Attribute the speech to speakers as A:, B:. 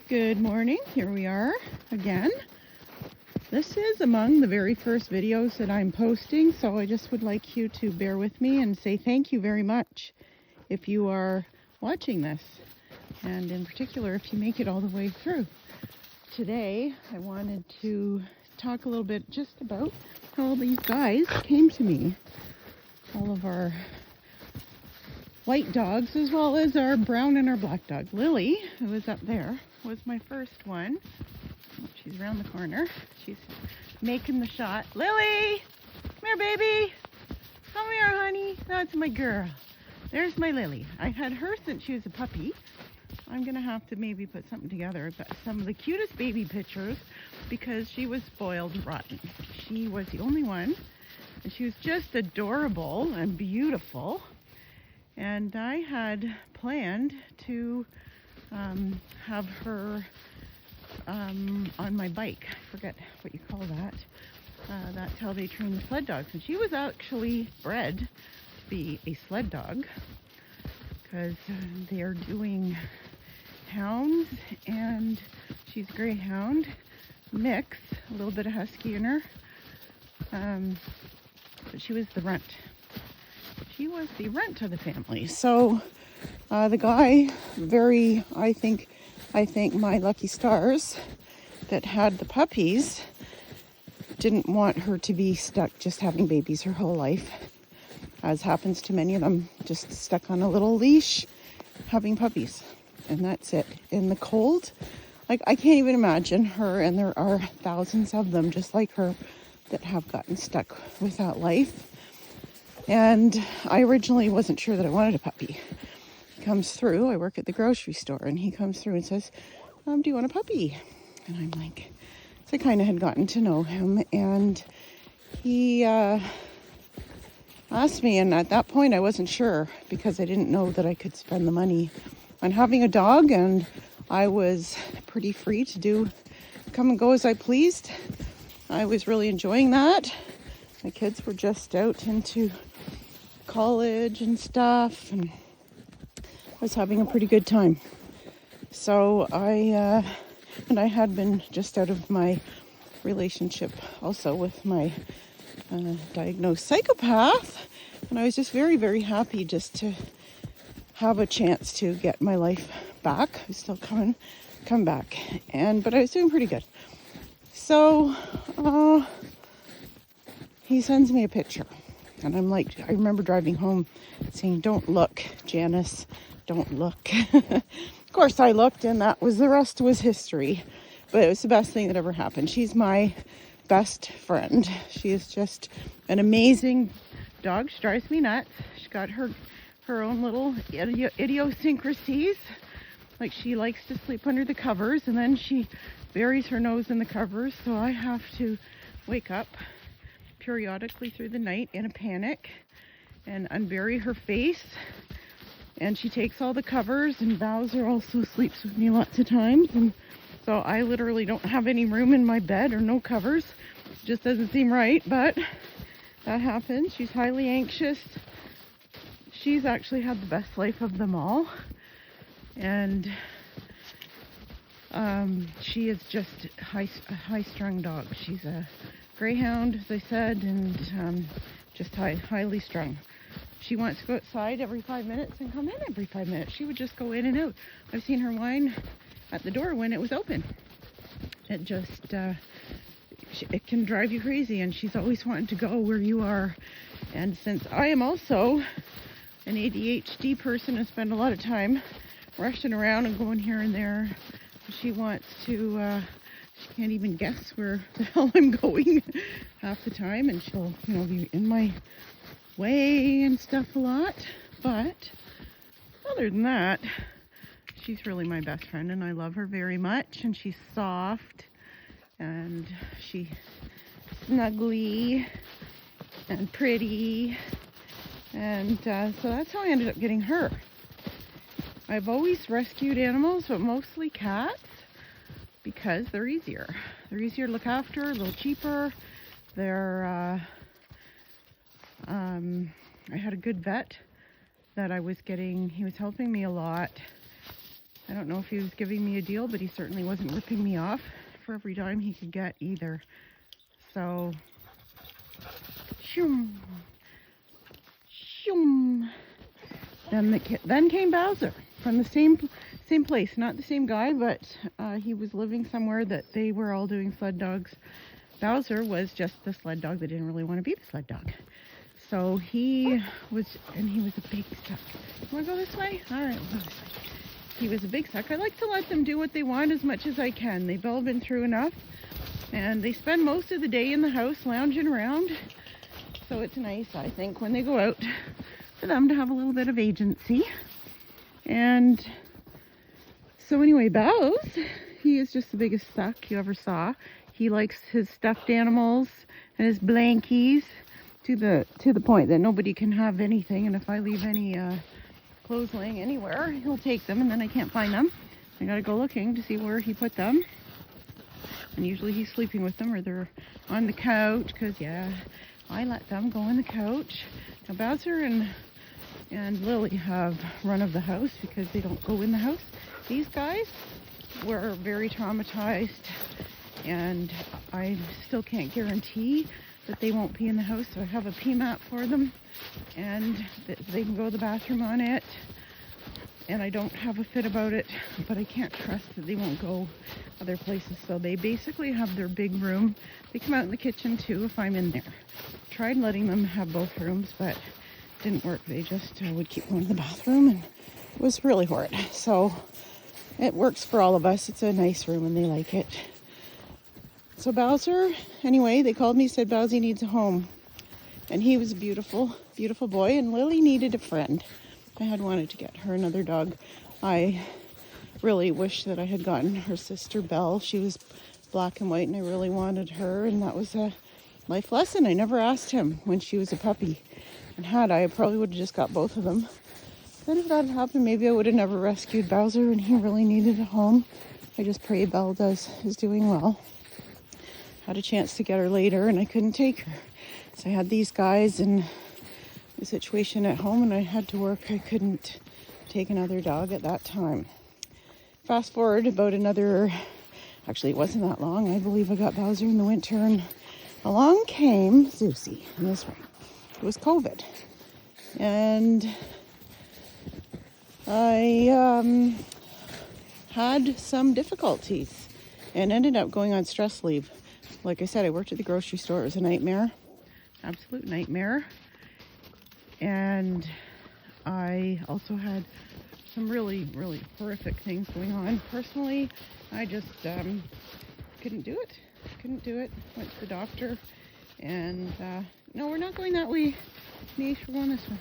A: Good morning. Here we are again. This is among the very first videos that I'm posting, so I just would like you to bear with me and say thank you very much if you are watching this, and in particular if you make it all the way through. Today I wanted to talk a little bit just about how all these guys came to me. All of our white dogs as well as our brown and our black dog. Lily, who is up there, was my first one. Oh, she's around the corner. She's making the shot. Lily! Come here, baby! Come here, honey. That's my girl. There's my Lily. I've had her since she was a puppy. I'm going to have to maybe put something together. I've got some of the cutest baby pictures because she was spoiled rotten. She was the only one, and she was just adorable and beautiful. And I had planned to have her on my bike. I forget what you call that. That's how they train the sled dogs. And she was actually bred to be a sled dog because they are doing hounds, and she's a greyhound mix, a little bit of husky in her. But she was the runt. She was the runt of the family. So the guy, I think my lucky stars that had the puppies didn't want her to be stuck just having babies her whole life, as happens to many of them, just stuck on a little leash having puppies, and that's it. In the cold, like I can't even imagine her, and there are thousands of them just like her that have gotten stuck with that life. And I originally wasn't sure that I wanted a puppy. He comes through, I work at the grocery store, and he comes through and says, do you want a puppy? And I'm like, so I kind of had gotten to know him, and he asked me, and at that point I wasn't sure because I didn't know that I could spend the money on having a dog, and I was pretty free to come and go as I pleased. I was really enjoying that. My kids were just out into college and stuff, and I was having a pretty good time. So I had been just out of my relationship also with my diagnosed psychopath, and I was just very, very happy just to have a chance to get my life back. I was still come back, but I was doing pretty good. So he sends me a picture, and I'm like, I remember driving home saying, don't look, Janice, don't look. Of course I looked, and the rest was history. But it was the best thing that ever happened. She's my best friend. She is just an amazing dog. She drives me nuts. She's got her own little idiosyncrasies. Like, she likes to sleep under the covers, and then she buries her nose in the covers, so I have to wake up periodically through the night in a panic and unbury her face. And she takes all the covers, and Bowzer also sleeps with me lots of times, and so I literally don't have any room in my bed or no covers. It just doesn't seem right, but that happens. She's highly anxious. She's actually had the best life of them all, and she is just a high-strung dog. She's a greyhound, as I said, and just highly strung. She wants to go outside every 5 minutes and come in every 5 minutes. She would just go in and out. I've seen her whine at the door when it was open. It just, it can drive you crazy, and she's always wanting to go where you are. And since I am also an ADHD person and spend a lot of time rushing around and going here and there, she wants to, she can't even guess where the hell I'm going half the time, and she'll, be in my way and stuff a lot. But other than that, she's really my best friend, and I love her very much, and she's soft, and she's snuggly and pretty, and so that's how I ended up getting her. I've always rescued animals, but mostly cats, because they're easier. They're easier to look after, a little cheaper. I had a good vet that I was getting. He was helping me a lot, I don't know if he was giving me a deal, but he certainly wasn't ripping me off for every dime he could get either. So, shoom, shoom. Then came Bowzer from the same place, not the same guy, but he was living somewhere that they were all doing sled dogs. Bowzer was just the sled dog that didn't really want to be the sled dog. So he was a big suck. You want to go this way? All right, we'll go this way. He was a big suck. I like to let them do what they want as much as I can. They've all been through enough, and they spend most of the day in the house lounging around. So it's nice, I think, when they go out, for them to have a little bit of agency. And so anyway, Bows, he is just the biggest suck you ever saw. He likes his stuffed animals and his blankies to the point that nobody can have anything. And if I leave any clothes laying anywhere, he'll take them, and then I can't find them. I gotta go looking to see where he put them. And usually he's sleeping with them, or they're on the couch, because yeah, I let them go on the couch. Now Bowzer and Lily have run of the house because they don't go in the house. These guys were very traumatized, and I still can't guarantee that they won't pee in the house, so I have a pee mat for them, and they can go to the bathroom on it, and I don't have a fit about it, but I can't trust that they won't go other places. So they basically have their big room. They come out in the kitchen too if I'm in there. Tried letting them have both rooms, but it didn't work. They just would keep going to the bathroom, and it was really horrid. So it works for all of us. It's a nice room and they like it. So Bowzer, anyway, they called me, said Bowsy needs a home. And he was a beautiful, beautiful boy, and Lily needed a friend. I had wanted to get her another dog. I really wish that I had gotten her sister Belle. She was black and white, and I really wanted her, and that was a life lesson. I never asked him when she was a puppy. And had I probably would have just got both of them. Then if that had happened, maybe I would have never rescued Bowzer, and he really needed a home. I just pray Belle is doing well. Had a chance to get her later, and I couldn't take her. So I had these guys and the situation at home, and I had to work. I couldn't take another dog at that time. Fast forward about actually it wasn't that long. I believe I got Bowzer in the winter, and along came Zeusy in the spring. It was COVID. And I had some difficulties and ended up going on stress leave. Like I said, I worked at the grocery store. It was a nightmare, absolute nightmare. And I also had some really, really horrific things going on. Personally, I just couldn't do it. Went to the doctor, and no, we're not going that way. Niche, we're going this way.